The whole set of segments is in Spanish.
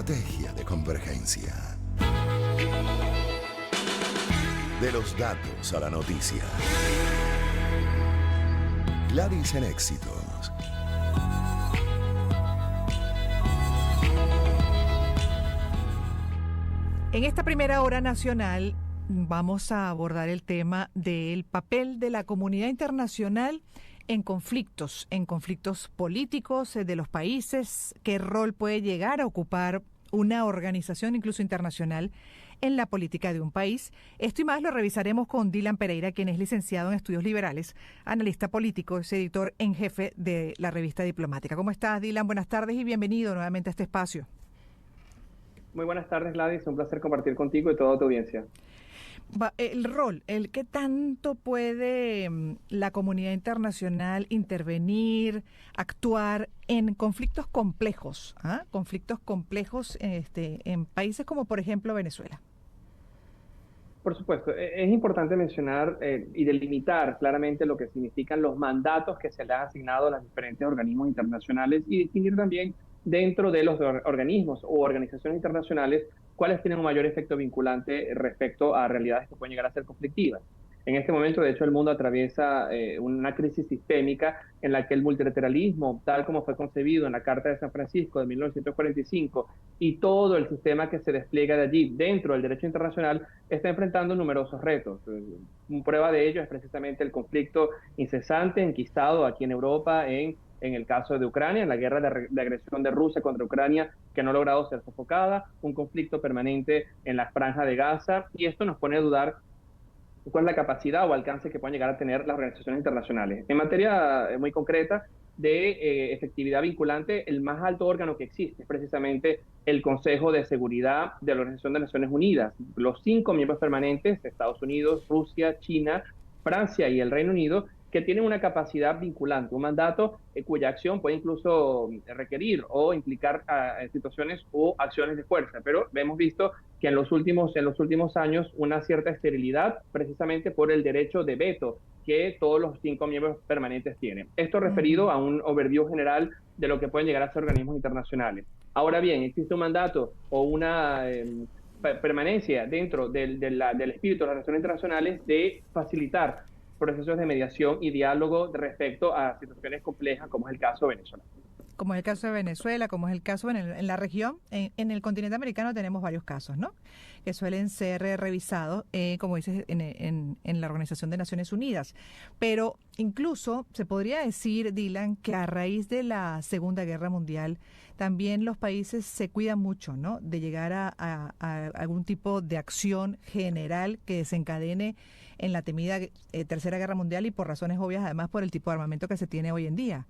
estrategia de convergencia. De los datos a la noticia. Gladys en Éxitos. En esta primera hora nacional vamos a abordar el tema del papel de la comunidad internacional en conflictos políticos de los países, qué rol puede llegar a ocupar una organización incluso internacional en la política de un país. Esto y más lo revisaremos con Dylan Pereira, quien es licenciado en Estudios Liberales, analista político, es editor en jefe de la revista Diplomática. ¿Cómo estás, Dylan? Buenas tardes y bienvenido nuevamente a este espacio. Muy buenas tardes, Gladys. Un placer compartir contigo y toda tu audiencia. El rol, ¿qué tanto puede la comunidad internacional intervenir, actuar en conflictos complejos? Conflictos complejos en países como, por ejemplo, Venezuela. Por supuesto, es importante mencionar y delimitar claramente lo que significan los mandatos que se le han asignado a los diferentes organismos internacionales y distinguir también dentro de los organismos o organizaciones internacionales cuáles tienen un mayor efecto vinculante respecto a realidades que pueden llegar a ser conflictivas. En este momento, de hecho, el mundo atraviesa una crisis sistémica en la que el multilateralismo, tal como fue concebido en la Carta de San Francisco de 1945, y todo el sistema que se despliega de allí dentro del derecho internacional, está enfrentando numerosos retos. Prueba de ello es precisamente el conflicto incesante, enquistado aquí en Europa, en el caso de Ucrania, en la guerra de agresión de Rusia contra Ucrania, que no ha logrado ser sofocada, un conflicto permanente en la franja de Gaza, y esto nos pone a dudar cuál es la capacidad o alcance que pueden llegar a tener las organizaciones internacionales. En materia muy concreta de efectividad vinculante, el más alto órgano que existe es precisamente el Consejo de Seguridad de la Organización de Naciones Unidas. Los 5 miembros permanentes, Estados Unidos, Rusia, China, Francia y el Reino Unido, que tienen una capacidad vinculante, un mandato cuya acción puede incluso requerir o implicar situaciones o acciones de fuerza. Pero hemos visto que en los últimos años una cierta esterilidad precisamente por el derecho de veto que todos los 5 miembros permanentes tienen. Esto referido a un overview general de lo que pueden llegar a ser organismos internacionales. Ahora bien, existe un mandato o una permanencia dentro del espíritu de las relaciones internacionales de facilitar procesos de mediación y diálogo respecto a situaciones complejas, como es el caso de Venezuela. Como es el caso de Venezuela, como es el caso en la región, en el continente americano tenemos varios casos, ¿no? Que suelen ser revisados, como dices, en la Organización de Naciones Unidas. Pero incluso se podría decir, Dylan, que a raíz de la Segunda Guerra Mundial, también los países se cuidan mucho, ¿no? De llegar a algún tipo de acción general que desencadene en la temida Tercera Guerra Mundial y por razones obvias, además, por el tipo de armamento que se tiene hoy en día.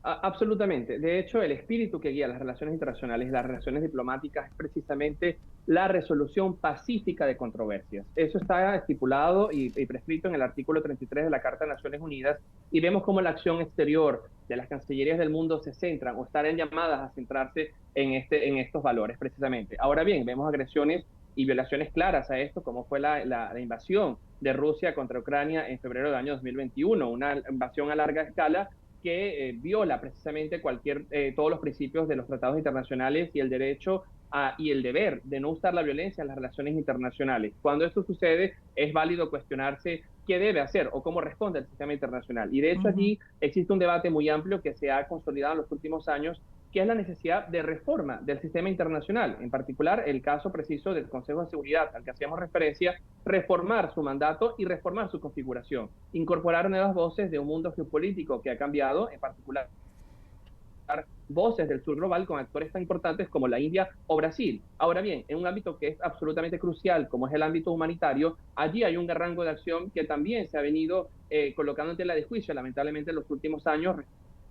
Absolutamente. De hecho, el espíritu que guía las relaciones internacionales, las relaciones diplomáticas, es precisamente la resolución pacífica de controversias. Eso está estipulado y prescrito en el artículo 33 de la Carta de Naciones Unidas, y vemos cómo la acción exterior de las cancillerías del mundo se centran o estarán llamadas a centrarse en estos valores precisamente. Ahora bien, vemos agresiones y violaciones claras a esto, como fue la invasión de Rusia contra Ucrania en febrero del año 2021, una invasión a larga escala que viola precisamente todos los principios de los tratados internacionales y el derecho y el deber de no usar la violencia en las relaciones internacionales. Cuando esto sucede, es válido cuestionarse qué debe hacer o cómo responde el sistema internacional. Y de hecho allí existe un debate muy amplio que se ha consolidado en los últimos años, que es la necesidad de reforma del sistema internacional, en particular el caso preciso del Consejo de Seguridad al que hacíamos referencia, reformar su mandato y reformar su configuración, incorporar nuevas voces de un mundo geopolítico que ha cambiado, en particular voces del sur global con actores tan importantes como la India o Brasil. Ahora bien, en un ámbito que es absolutamente crucial, como es el ámbito humanitario, allí hay un gran rango de acción que también se ha venido colocando en tela de juicio, lamentablemente, en los últimos años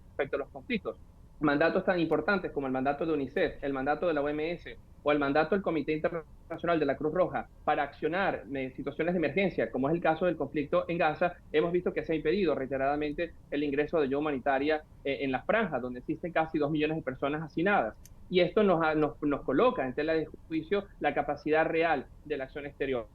respecto a los conflictos. Mandatos tan importantes como el mandato de UNICEF, el mandato de la OMS o el mandato del Comité Internacional de la Cruz Roja para accionar situaciones de emergencia, como es el caso del conflicto en Gaza, hemos visto que se ha impedido reiteradamente el ingreso de ayuda humanitaria en la franja, donde existen casi 2 millones de personas hacinadas. Y esto nos coloca en tela de juicio la capacidad real de la acción exterior.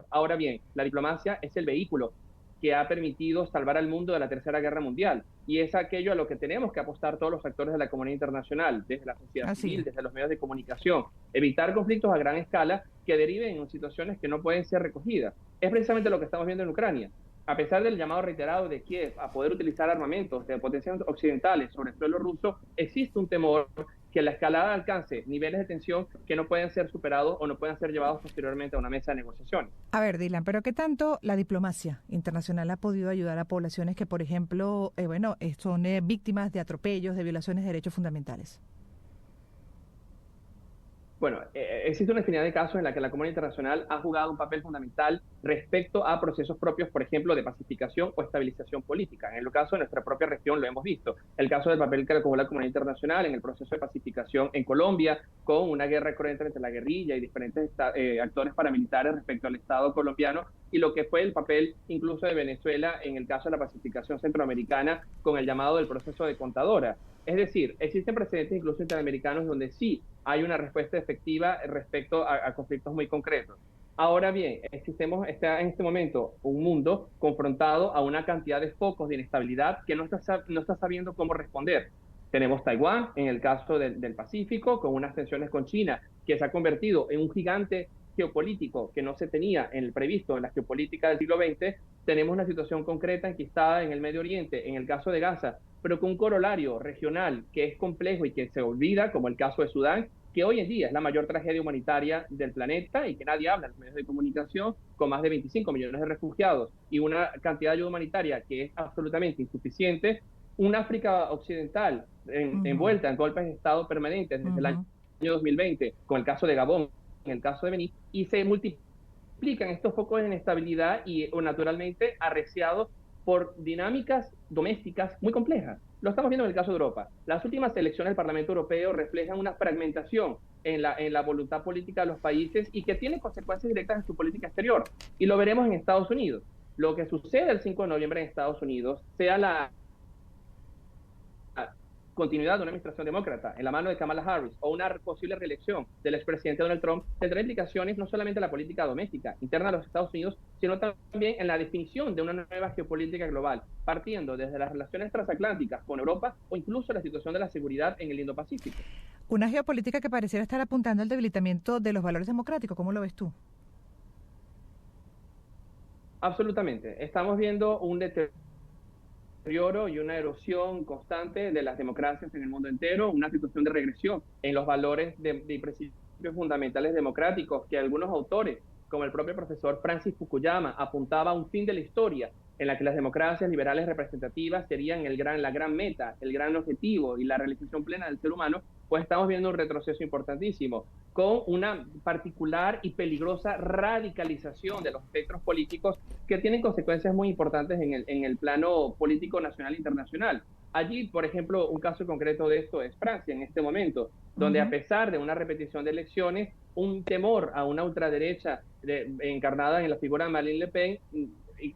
Ahora bien, la diplomacia es el vehículo que ha permitido salvar al mundo de la Tercera Guerra Mundial. Y es aquello a lo que tenemos que apostar todos los actores de la comunidad internacional, desde la sociedad Así civil, es. desde los medios de comunicación, evitar conflictos a gran escala que deriven en situaciones que no pueden ser recogidas. Es precisamente lo que estamos viendo en Ucrania. A pesar del llamado reiterado de Kiev a poder utilizar armamentos de potencias occidentales sobre el suelo ruso, existe un temor que la escalada alcance niveles de tensión que no pueden ser superados o no puedan ser llevados posteriormente a una mesa de negociaciones. A ver, Dylan, pero ¿qué tanto la diplomacia internacional ha podido ayudar a poblaciones que, por ejemplo, son víctimas de atropellos, de violaciones de derechos fundamentales? Bueno, existe una infinidad de casos en la que la comunidad internacional ha jugado un papel fundamental respecto a procesos propios, por ejemplo, de pacificación o estabilización política. En el caso de nuestra propia región lo hemos visto. El caso del papel que jugó la comunidad internacional en el proceso de pacificación en Colombia, con una guerra cruenta entre la guerrilla y diferentes actores paramilitares respecto al Estado colombiano, y lo que fue el papel incluso de Venezuela en el caso de la pacificación centroamericana con el llamado del proceso de Contadora. Es decir, existen precedentes incluso interamericanos donde sí hay una respuesta efectiva respecto a conflictos muy concretos. Ahora bien, está en este momento un mundo confrontado a una cantidad de focos de inestabilidad que no está sabiendo cómo responder. Tenemos Taiwán, en el caso del Pacífico, con unas tensiones con China, que se ha convertido en un gigante geopolítico que no se tenía en el previsto en la geopolítica del siglo XX. Tenemos una situación concreta enquistada en el Medio Oriente, en el caso de Gaza, pero con un corolario regional que es complejo y que se olvida, como el caso de Sudán, que hoy en día es la mayor tragedia humanitaria del planeta y que nadie habla en los medios de comunicación, con más de 25 millones de refugiados y una cantidad de ayuda humanitaria que es absolutamente insuficiente. Un África occidental envuelta en golpes de Estado permanentes desde el año 2020, con el caso de Gabón, en el caso de Benín, y se multiplican estos focos de inestabilidad y naturalmente arreciados por dinámicas domésticas muy complejas. Lo estamos viendo en el caso de Europa. Las últimas elecciones del Parlamento Europeo reflejan una fragmentación en la voluntad política de los países y que tiene consecuencias directas en su política exterior. Y lo veremos en Estados Unidos. Lo que sucede el 5 de noviembre en Estados Unidos, sea la continuidad de una administración demócrata en la mano de Kamala Harris o una posible reelección del expresidente Donald Trump, tendrá implicaciones no solamente en la política doméstica interna de los Estados Unidos, sino también en la definición de una nueva geopolítica global, partiendo desde las relaciones transatlánticas con Europa o incluso la situación de la seguridad en el Indo-Pacífico. Una geopolítica que pareciera estar apuntando al debilitamiento de los valores democráticos. ¿Cómo lo ves tú? Absolutamente. Estamos viendo un deterioro y una erosión constante de las democracias en el mundo entero, una situación de regresión en los valores de principios fundamentales democráticos que algunos autores, como el propio profesor Francis Fukuyama, apuntaba a un fin de la historia en la que las democracias liberales representativas serían la gran meta, el gran objetivo y la realización plena del ser humano. Pues estamos viendo un retroceso importantísimo, con una particular y peligrosa radicalización de los espectros políticos que tienen consecuencias muy importantes en el plano político nacional e internacional. Allí, por ejemplo, un caso concreto de esto es Francia en este momento, donde a pesar de una repetición de elecciones, un temor a una ultraderecha encarnada en la figura de Marine Le Pen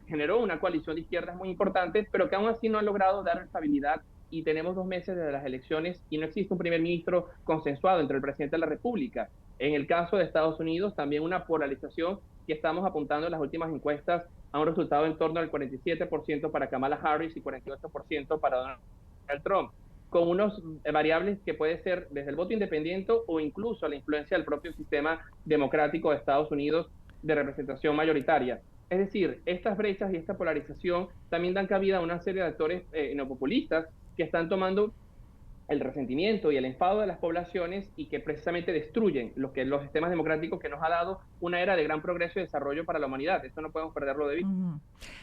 generó una coalición de izquierdas muy importante, pero que aún así no ha logrado dar estabilidad. Y tenemos 2 meses desde las elecciones y no existe un primer ministro consensuado entre el presidente de la República. En el caso de Estados Unidos, también una polarización que estamos apuntando en las últimas encuestas a un resultado en torno al 47% para Kamala Harris y 48% para Donald Trump, con unos variables que puede ser desde el voto independiente o incluso la influencia del propio sistema democrático de Estados Unidos de representación mayoritaria. Es decir, estas brechas y esta polarización también dan cabida a una serie de actores neopopulistas que están tomando el resentimiento y el enfado de las poblaciones y que precisamente destruyen los sistemas democráticos que nos ha dado una era de gran progreso y desarrollo para la humanidad. Esto no podemos perderlo de vista.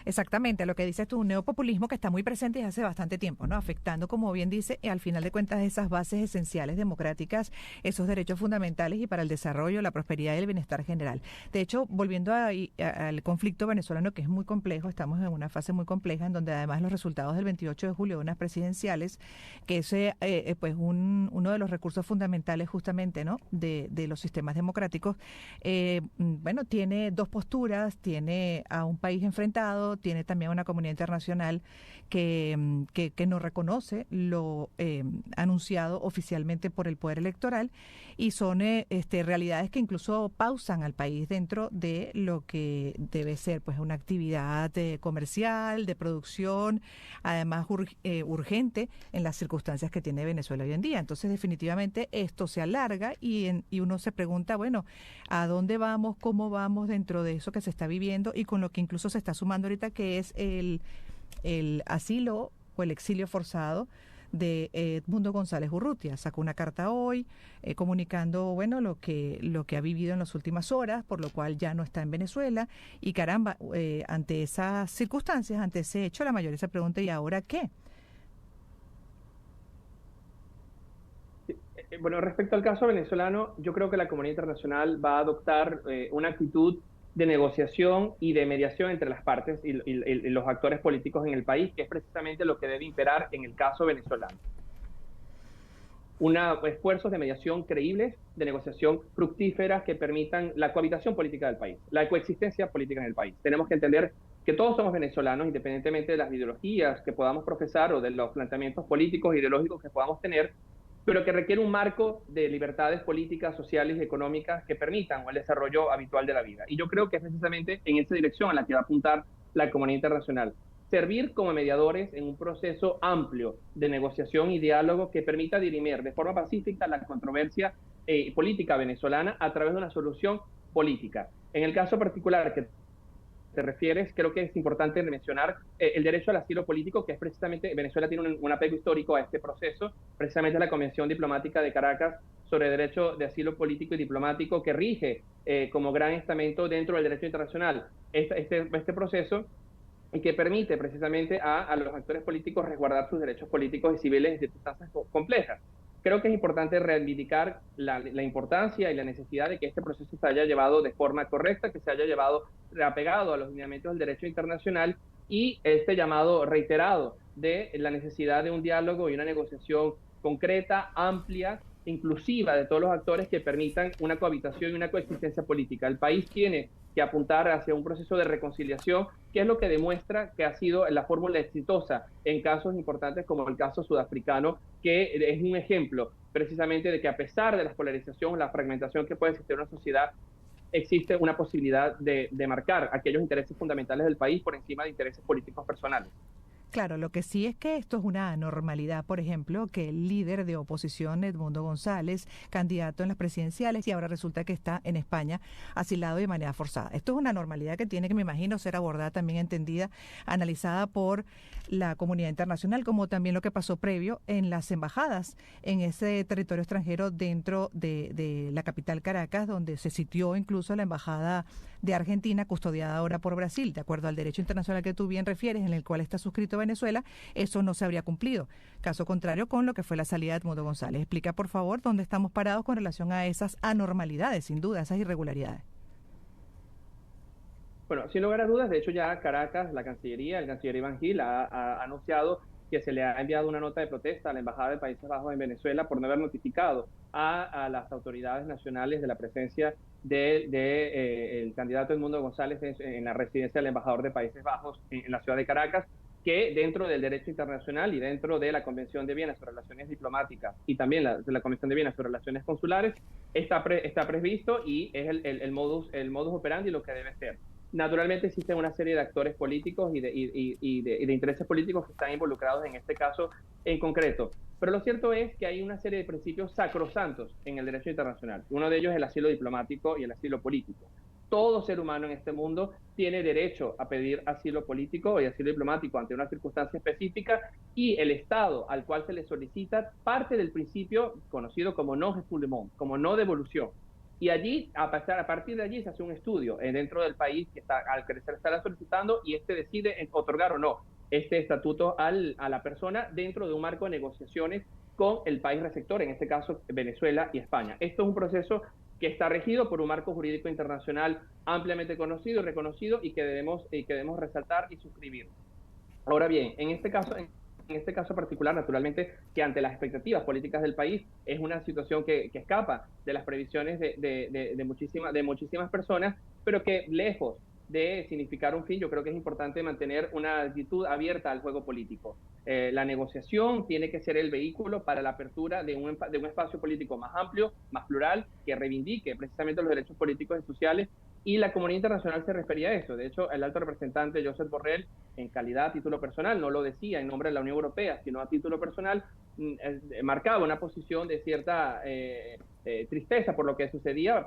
Exactamente, lo que dices tú, un neopopulismo que está muy presente desde hace bastante tiempo, ¿no? Afectando, como bien dice, al final de cuentas, esas bases esenciales democráticas, esos derechos fundamentales y para el desarrollo, la prosperidad y el bienestar general. De hecho, volviendo al conflicto venezolano, que es muy complejo, estamos en una fase muy compleja en donde además los resultados del 28 de julio de unas presidenciales, que ese pues uno de los recursos fundamentales justamente, ¿no?, de los sistemas democráticos. Bueno, tiene dos posturas, tiene a un país enfrentado, tiene también a una comunidad internacional que no reconoce lo anunciado oficialmente por el poder electoral, y son realidades que incluso pausan al país dentro de lo que debe ser pues una actividad comercial, de producción, además urgente en las circunstancias que tiene Venezuela hoy en día. Entonces, definitivamente esto se alarga y uno se pregunta, bueno, ¿a dónde vamos? ¿Cómo vamos dentro de eso que se está viviendo? Y con lo que incluso se está sumando ahorita, que es el asilo o el exilio forzado de Edmundo González Urrutia. Sacó una carta hoy comunicando, bueno, lo que ha vivido en las últimas horas, por lo cual ya no está en Venezuela. Y caramba, ante esas circunstancias, ante ese hecho, la mayoría se pregunta, ¿y ahora qué? Bueno, respecto al caso venezolano, yo creo que la comunidad internacional va a adoptar una actitud de negociación y de mediación entre las partes y los actores políticos en el país, que es precisamente lo que debe imperar en el caso venezolano. Esfuerzos de mediación creíbles, de negociación fructífera que permitan la cohabitación política del país, la coexistencia política en el país. Tenemos que entender que todos somos venezolanos, independientemente de las ideologías que podamos profesar o de los planteamientos políticos e ideológicos que podamos tener, pero que requiere un marco de libertades políticas, sociales y económicas que permitan el desarrollo habitual de la vida. Y yo creo que es precisamente en esa dirección a la que va a apuntar la comunidad internacional. Servir como mediadores en un proceso amplio de negociación y diálogo que permita dirimir de forma pacífica la controversia política venezolana a través de una solución política. En el caso particular que te refieres, creo que es importante mencionar el derecho al asilo político, que es precisamente, Venezuela tiene un apego histórico a este proceso, precisamente la Convención Diplomática de Caracas sobre derecho de asilo político y diplomático, que rige como gran estamento dentro del derecho internacional este proceso, y que permite precisamente a los actores políticos resguardar sus derechos políticos y civiles en circunstancias complejas. Creo que es importante reivindicar la importancia y la necesidad de que este proceso se haya llevado de forma correcta, que se haya llevado apegado a los lineamientos del derecho internacional, y este llamado reiterado de la necesidad de un diálogo y una negociación concreta, amplia, inclusiva de todos los actores que permitan una cohabitación y una coexistencia política. El país tiene que apuntar hacia un proceso de reconciliación, que es lo que demuestra que ha sido la fórmula exitosa en casos importantes como el caso sudafricano, que es un ejemplo precisamente de que a pesar de la polarización, la fragmentación que puede existir en una sociedad, existe una posibilidad de marcar aquellos intereses fundamentales del país por encima de intereses políticos personales. Claro, lo que sí es que esto es una anormalidad, por ejemplo, que el líder de oposición, Edmundo González, candidato en las presidenciales, y ahora resulta que está en España asilado de manera forzada. Esto es una anormalidad que tiene que, me imagino, ser abordada, también entendida, analizada por la comunidad internacional, como también lo que pasó previo en las embajadas en ese territorio extranjero dentro de la capital Caracas, donde se sitió incluso la embajada de Argentina, custodiada ahora por Brasil, de acuerdo al derecho internacional que tú bien refieres, en el cual está suscrito Venezuela. Eso no se habría cumplido. Caso contrario con lo que fue la salida de Edmundo González. Explica, por favor, dónde estamos parados con relación a esas anormalidades, sin duda, esas irregularidades. Bueno, sin lugar a dudas, de hecho ya Caracas, la Cancillería, el canciller Iván Gil ha anunciado que se le ha enviado una nota de protesta a la Embajada de Países Bajos en Venezuela por no haber notificado a las autoridades nacionales de la presencia el candidato Edmundo González en la residencia del embajador de Países Bajos en la ciudad de Caracas, que dentro del derecho internacional y dentro de la Convención de Viena sobre Relaciones Diplomáticas y también de la Convención de Viena sobre Relaciones Consulares, está previsto y es el modus operandi lo que debe ser. Naturalmente existen una serie de actores políticos y de intereses políticos que están involucrados en este caso en concreto. Pero lo cierto es que hay una serie de principios sacrosantos en el derecho internacional. Uno de ellos es el asilo diplomático y el asilo político. Todo ser humano en este mundo tiene derecho a pedir asilo político y asilo diplomático ante una circunstancia específica, y el Estado al cual se le solicita parte del principio conocido como non-refoulement, como no devolución. Y allí, a partir de allí, se hace un estudio dentro del país al que se le está solicitando, y decide otorgar o no este estatuto a la persona dentro de un marco de negociaciones con el país receptor, en este caso Venezuela y España. Esto es un proceso que está regido por un marco jurídico internacional ampliamente conocido y reconocido, y que debemos resaltar y suscribir. Ahora bien, en este caso en en este caso particular, naturalmente, que ante las expectativas políticas del país es una situación que escapa de las previsiones de muchísimas personas, pero que lejos de significar un fin, yo creo que es importante mantener una actitud abierta al juego político. La negociación tiene que ser el vehículo para la apertura de un espacio político más amplio, más plural, que reivindique precisamente los derechos políticos y sociales, y la comunidad internacional se refería a eso. De hecho, el alto representante Josep Borrell, en calidad a título personal, no lo decía en nombre de la Unión Europea, sino a título personal, marcaba una posición de cierta tristeza por lo que sucedía,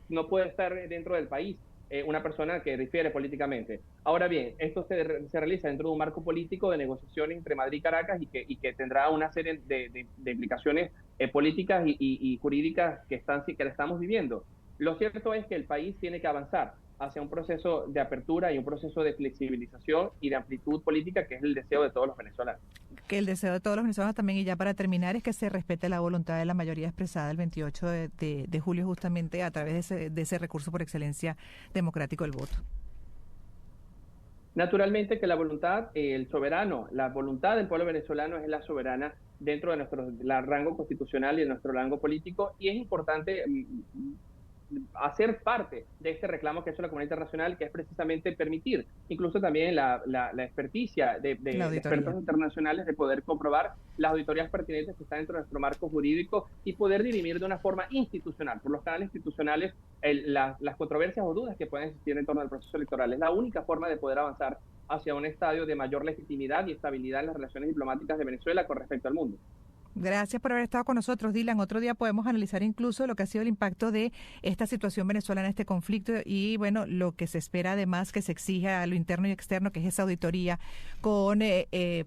no puede estar dentro del país una persona que difiere políticamente. Ahora bien, esto se realiza dentro de un marco político de negociaciones entre Madrid y Caracas y que tendrá una serie de implicaciones políticas y jurídicas que la estamos viviendo. Lo cierto es que el país tiene que avanzar hacia un proceso de apertura y un proceso de flexibilización y de amplitud política, que es el deseo de todos los venezolanos. Que el deseo de todos los venezolanos también, y ya para terminar, es que se respete la voluntad de la mayoría expresada el 28 de julio, justamente a través de ese recurso por excelencia democrático del voto. Naturalmente que la voluntad, la voluntad del pueblo venezolano es la soberana dentro de nuestro rango constitucional y de nuestro rango político, y es importante hacer parte de este reclamo que ha hecho la comunidad internacional, que es precisamente permitir incluso también la experticia de expertos internacionales de poder comprobar las auditorías pertinentes que están dentro de nuestro marco jurídico y poder dirimir de una forma institucional, por los canales institucionales, las controversias o dudas que pueden existir en torno al proceso electoral. Es la única forma de poder avanzar hacia un estadio de mayor legitimidad y estabilidad en las relaciones diplomáticas de Venezuela con respecto al mundo. Gracias por haber estado con nosotros, Dylan. Otro día podemos analizar incluso lo que ha sido el impacto de esta situación venezolana, este conflicto, y bueno, lo que se espera además que se exija a lo interno y externo, que es esa auditoría con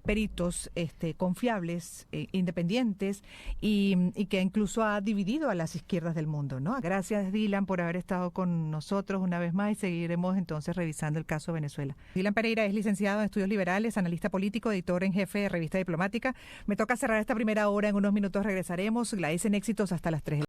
peritos confiables, independientes, y que incluso ha dividido a las izquierdas del mundo, ¿no? Gracias, Dylan, por haber estado con nosotros una vez más, y seguiremos entonces revisando el caso Venezuela. Dylan Pereira es licenciado en Estudios Liberales, analista político, editor en jefe de Revista Diplomática. Me toca cerrar esta primera hora. En unos minutos regresaremos. Gladys en Éxitos hasta las 3.